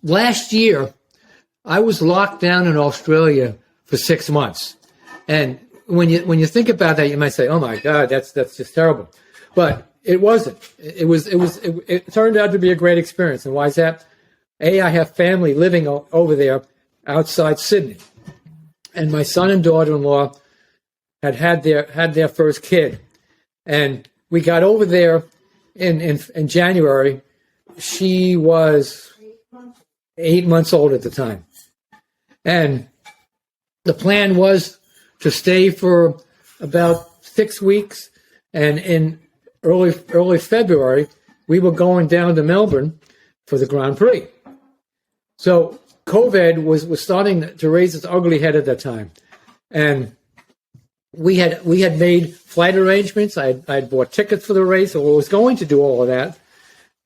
last year, I was locked down in Australia for 6 months. And when you think about that, you might say, "Oh my God, that's just terrible," but it wasn't. It turned out to be a great experience. And why is that? I have family living over there outside Sydney, and my son and daughter-in-law had their first kid, and we got over there in January. She was 8 months old at the time, and the plan was to stay for about 6 weeks, and in early February, we were going down to Melbourne for the Grand Prix. So COVID was starting to raise its ugly head at that time, and we had made flight arrangements. I had bought tickets for the race, or was going to do all of that.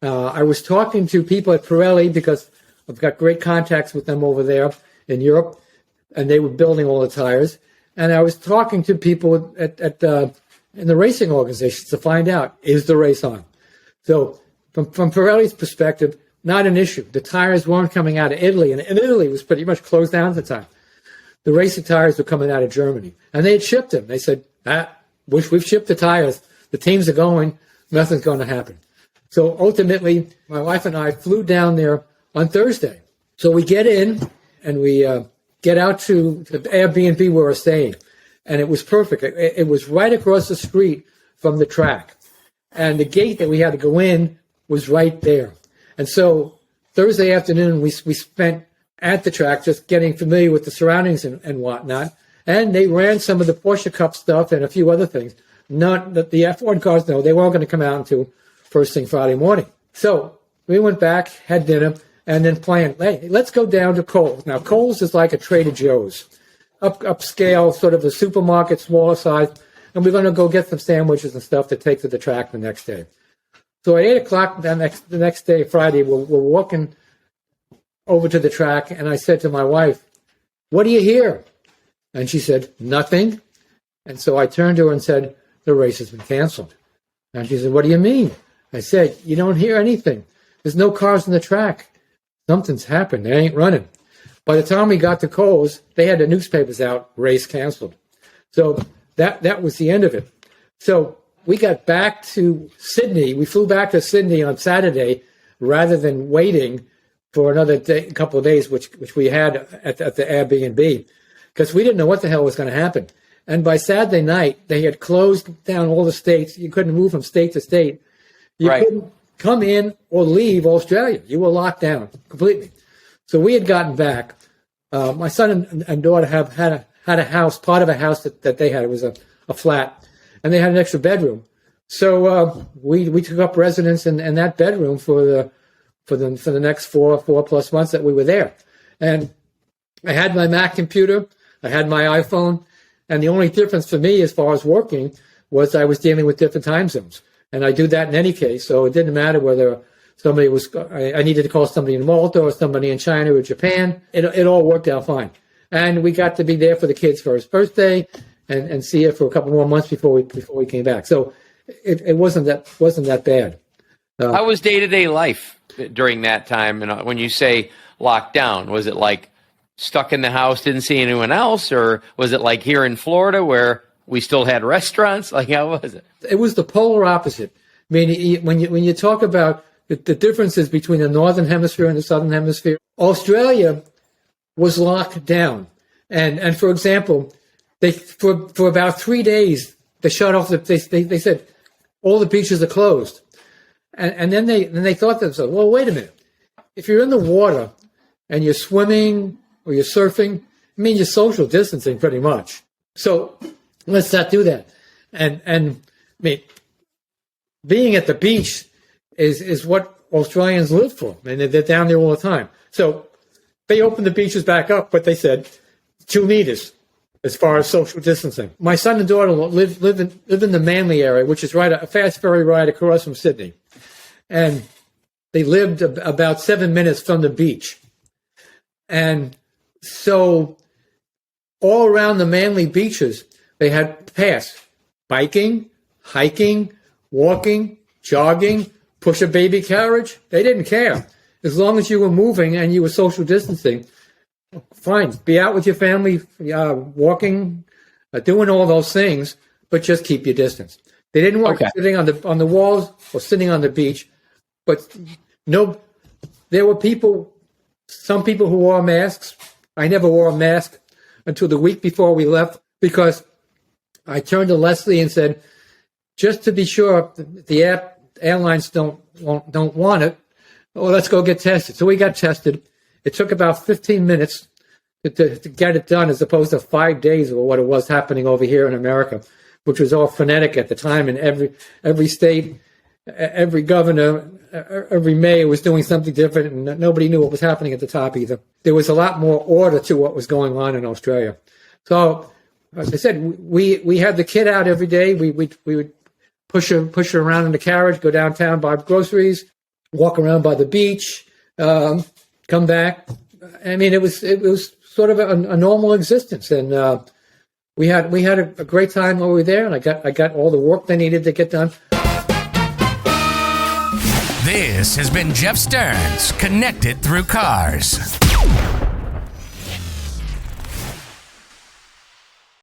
I was talking to people at Pirelli because I've got great contacts with them over there in Europe, and they were building all the tires. And I was talking to people in the racing organizations to find out, is the race on? So from Pirelli's perspective, not an issue. The tires weren't coming out of Italy, and Italy was pretty much closed down at the time. The racing tires were coming out of Germany, and they had shipped them. They said, we've shipped the tires. The teams are going. Nothing's going to happen. So ultimately, my wife and I flew down there on Thursday. So we get in, and we get out to the Airbnb where we're staying. And it was perfect. It was right across the street from the track. And the gate that we had to go in was right there. And so Thursday afternoon, we spent at the track just getting familiar with the surroundings and whatnot. And they ran some of the Porsche Cup stuff and a few other things. Not that the F1 cars, no, they weren't going to come out until first thing Friday morning. So we went back, had dinner, and then planned, hey, let's go down to Kohl's. Now, Kohl's is like a Trader Joe's, upscale, sort of a supermarket, smaller size, and we're going to go get some sandwiches and stuff to take to the track the next day. So at 8 o'clock the next day, Friday, we're walking over to the track, and I said to my wife, "What do you hear?" And she said, "Nothing." And so I turned to her and said, "The race has been canceled." And she said, "What do you mean?" I said, "You don't hear anything. There's no cars on the track. Something's happened. They ain't running." By the time we got to Kohl's, they had the newspapers out, race canceled. So that was the end of it. So we got back to Sydney. We flew back to Sydney on Saturday rather than waiting for another couple of days, which we had at the Airbnb, because we didn't know what the hell was going to happen. And by Saturday night, they had closed down all the states. You couldn't move from state to state. You couldn't come in or leave Australia. You were locked down completely. So we had gotten back. My son and daughter had a house, part of a house that they had. It was a flat, and they had an extra bedroom. So we took up residence in that bedroom for the next four plus months that we were there. And I had my Mac computer, I had my iPhone, and the only difference for me as far as working was I was dealing with different time zones. And I do that in any case, so it didn't matter whether I needed to call somebody in Malta or somebody in China or Japan. It all worked out fine. And we got to be there for the kid's first birthday and see it for a couple more months before we came back. So it wasn't that bad. How was day-to-day life during that time? And when you say locked down, was it like stuck in the house, didn't see anyone else, or was it like here in Florida where we still had restaurants? Like, how was it? It was the polar opposite. I mean, when you talk about the differences between the northern hemisphere and the southern hemisphere, Australia was locked down, and for example, they for about 3 days they shut off they said all the beaches are closed, and then they thought to themselves, well, wait a minute, if you're in the water and you're swimming or you're surfing, I mean, you're social distancing pretty much. So let's not do that. And I mean, being at the beach is what Australians live for. I mean, they're down there all the time. So they opened the beaches back up, but they said 2 meters as far as social distancing. My son and daughter live in the Manly area, which is a fast ferry ride across from Sydney. And they lived about 7 minutes from the beach. And so all around the Manly beaches, they had paths: biking, hiking, walking, jogging, push a baby carriage. They didn't care. as long as you were moving and you were social distancing, fine. Be out with your family, walking, doing all those things, but just keep your distance. They didn't want sitting on the walls or sitting on the beach, but no, there were some people who wore masks. I never wore a mask until the week before we left because I turned to Leslie and said, just to be sure the airlines don't want it, well, let's go get tested. So we got tested. It took about 15 minutes to get it done as opposed to 5 days of what it was happening over here in America, which was all frenetic at the time. And every state, every governor, every mayor was doing something different, and nobody knew what was happening at the top either. There was a lot more order to what was going on in Australia. So, as I said, we had the kid out every day. We would push her around in the carriage, go downtown, buy groceries, walk around by the beach, come back. I mean, it was sort of a normal existence, and we had a great time while we were there. And I got all the work they needed to get done. This has been Jeff Stearns, Connected Through Cars.